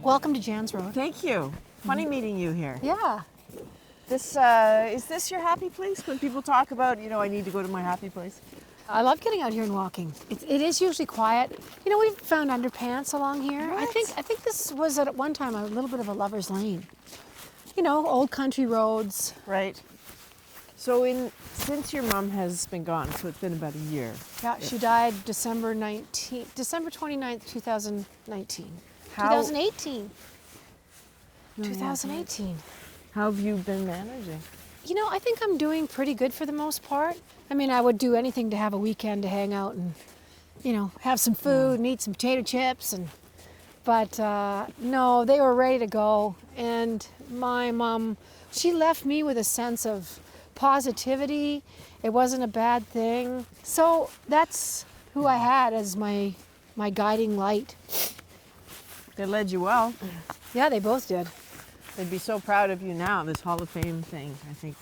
Welcome to Jann's Road. Thank you. Funny meeting you here. Yeah. Is this your happy place? When people talk about, I need to go to my happy place. I love getting out here and walking. It is usually quiet. We've found underpants along here. What? I think this was at one time a little bit of a lover's lane. Old country roads. Right. So since your mom has been gone, so it's been about a year. Yeah, she died December 29th, 2019. How- 2018. No, 2018. How have you been managing? I think I'm doing pretty good for the most part. I would do anything to have a weekend to hang out and, have some food and eat some potato chips. But no, they were ready to go. And my mom, she left me with a sense of positivity. It wasn't a bad thing. So that's who I had as my guiding light. They led you well. Yeah, they both did. They'd be so proud of you now, this Hall of Fame thing, I think.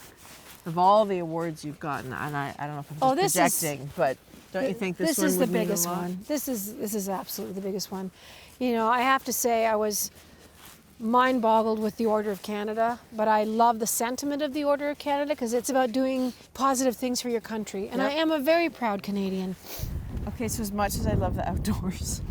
Of all the awards you've gotten, and I don't know if I'm just projecting, but don't you think this one is would the mean biggest a lot? one? This is absolutely the biggest one. I have to say I was mind-boggled with the Order of Canada, but I love the sentiment of the Order of Canada because it's about doing positive things for your country, and Yep. I am a very proud Canadian. Okay, so as much as I love the outdoors,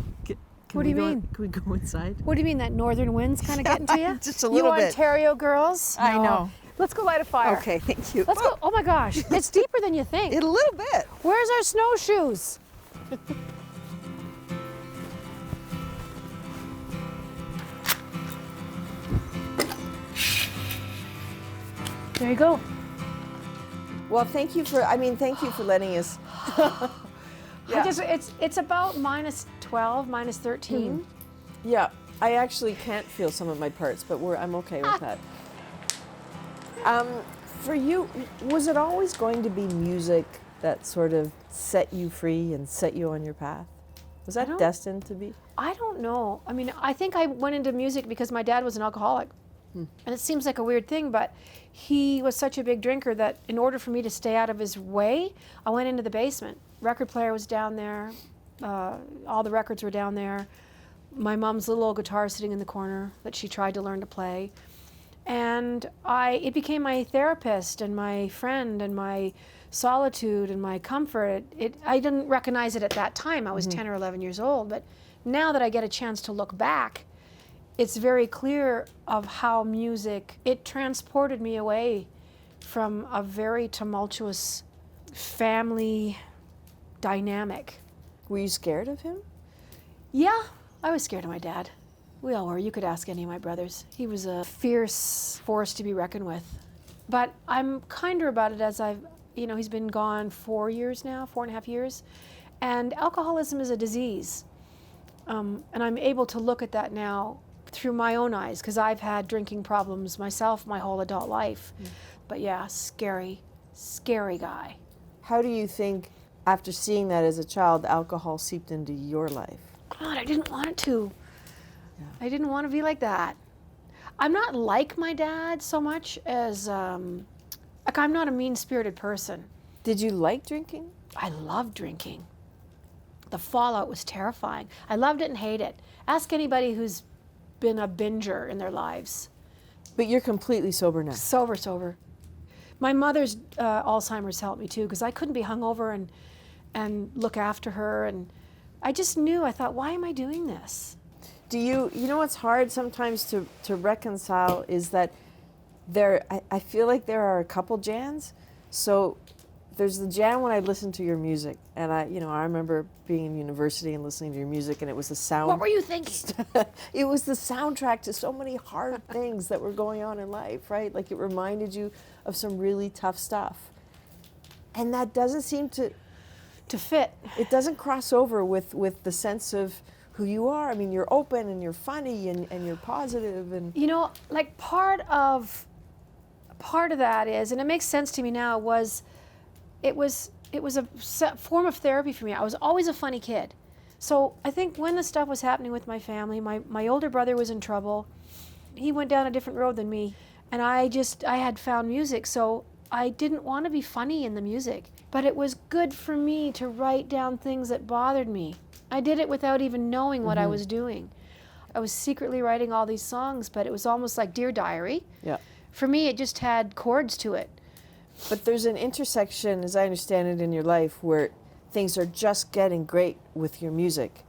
What do you mean? Can we go inside? What do you mean, that northern wind's kind of getting to you? Just a little you bit. Ontario girls? I No. know. Let's go light a fire. Okay, thank you. Let's go. Oh my gosh, it's deeper than you think. A little bit. Where's our snowshoes? There you go. Well, thank you for letting us. Yeah. It's about -12, -13. Yeah, I actually can't feel some of my parts, but I'm okay with that. For you, was it always going to be music that sort of set you free and set you on your path? Was that destined to be? I don't know. I think I went into music because my dad was an alcoholic. And it seems like a weird thing, but he was such a big drinker that in order for me to stay out of his way, I went into the basement. Record player was down there. All the records were down there. My mom's little old guitar sitting in the corner that she tried to learn to play. And it became my therapist and my friend and my solitude and my comfort. I didn't recognize it at that time. I was 10 or 11 years old. But now that I get a chance to look back, it's very clear of how music, it transported me away from a very tumultuous family dynamic. Were you scared of him? Yeah, I was scared of my dad. We all were. You could ask any of my brothers. He was a fierce force to be reckoned with. But I'm kinder about it as he's been gone 4 years now, 4.5 years. And alcoholism is a disease. And I'm able to look at that now through my own eyes because I've had drinking problems myself my whole adult life. But yeah, scary, scary guy. How do you think, after seeing that as a child, alcohol seeped into your life? God, I didn't want it to. Yeah. I didn't want to be like that. I'm not like my dad so much as, I'm not a mean-spirited person. Did you like drinking? I loved drinking. The fallout was terrifying. I loved it and hated it. Ask anybody who's been a binger in their lives. But you're completely sober now. Sober. My mother's Alzheimer's helped me too because I couldn't be hungover and look after her. And I just knew, I thought, why am I doing this? Do you know what's hard sometimes to reconcile is that I feel like there are a couple Janns. So there's the Jann when I listen to your music, and I remember being in university and listening to your music, and it was the sound. What were you thinking? It was the soundtrack to so many hard things that were going on in life, right? Like it reminded you of some really tough stuff, and that doesn't seem to fit. It doesn't cross over with the sense of who you are. You're open and you're funny and you're positive and like part of that is, and it makes sense to me now, it was a form of therapy for me. I was always a funny kid. So I think when the stuff was happening with my family, my older brother was in trouble. He went down a different road than me, and I had found music, so I didn't want to be funny in the music, but it was good for me to write down things that bothered me. I did it without even knowing what I was doing. I was secretly writing all these songs, but it was almost like Dear Diary. Yeah. For me, it just had chords to it. But there's an intersection, as I understand it, in your life where things are just getting great with your music,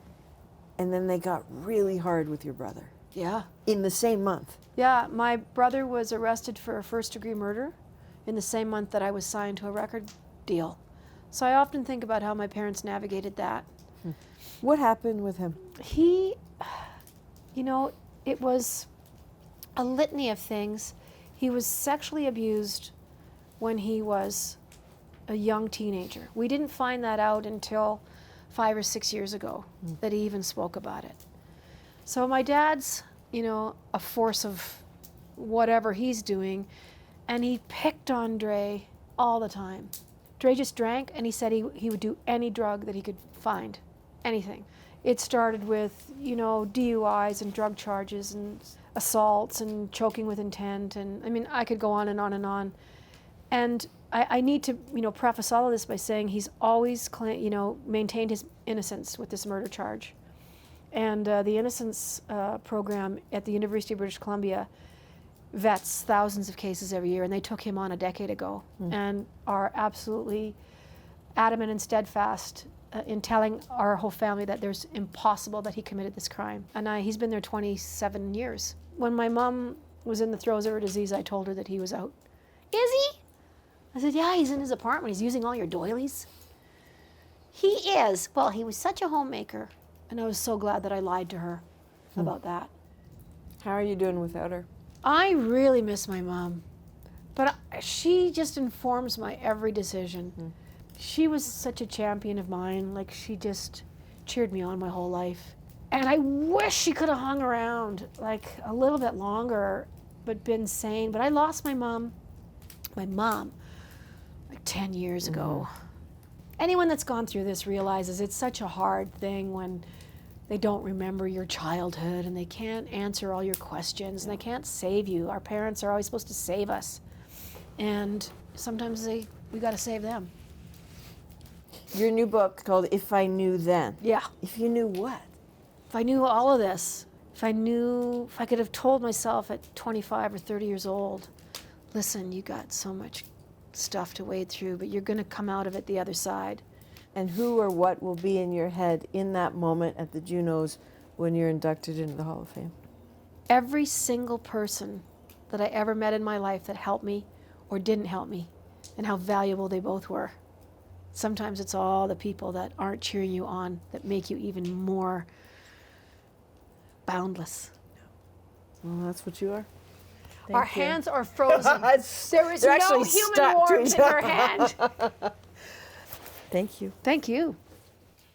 and then they got really hard with your brother Yeah. in the same month. Yeah, my brother was arrested for a first-degree murder in the same month that I was signed to a record deal. So I often think about how my parents navigated that. What happened with him? He, you know, it was a litany of things. He was sexually abused when he was a young teenager. We didn't find that out until 5 or 6 years ago that he even spoke about it. So my dad's, you know, a force of whatever he's doing, and he picked on Dre all the time. Dre just drank, and he said he would do any drug that he could find, anything. It started with, you know, DUIs and drug charges and assaults and choking with intent, and I mean, I could go on and on and on. And I need to, you know, preface all of this by saying he's always, you know, maintained his innocence with this murder charge. And the Innocence program at the University of British Columbia vets thousands of cases every year, and they took him on a decade ago and are absolutely adamant and steadfast in telling our whole family that there's impossible that he committed this crime. And he's been there 27 years. When my mom was in the throes of her disease, I told her that he was out. Is he? I said, yeah, he's in his apartment. He's using all your doilies. He is. Well, he was such a homemaker. And I was so glad that I lied to her about that. How are you doing without her? I really miss my mom. But she just informs my every decision. She was such a champion of mine. Like, she just cheered me on my whole life. And I wish she could have hung around, like, a little bit longer, but been sane. But I lost my mom, like 10 years ago. Anyone that's gone through this realizes it's such a hard thing when they don't remember your childhood and they can't answer all your questions and they can't save you. Our parents are always supposed to save us. And sometimes we got to save them. Your new book called If I Knew Then. Yeah. If you knew what? If I knew all of this, if I could have told myself at 25 or 30 years old, listen, you got so much stuff to wade through, but you're going to come out of it the other side. And who or what will be in your head in that moment at the Junos when you're inducted into the Hall of Fame? Every single person that I ever met in my life that helped me or didn't help me, and how valuable they both were. Sometimes it's all the people that aren't cheering you on that make you even more boundless. Well, that's what you are. Our hands are frozen. There is They're no actually human stuck to warmth each in our hand. Thank you. Thank you.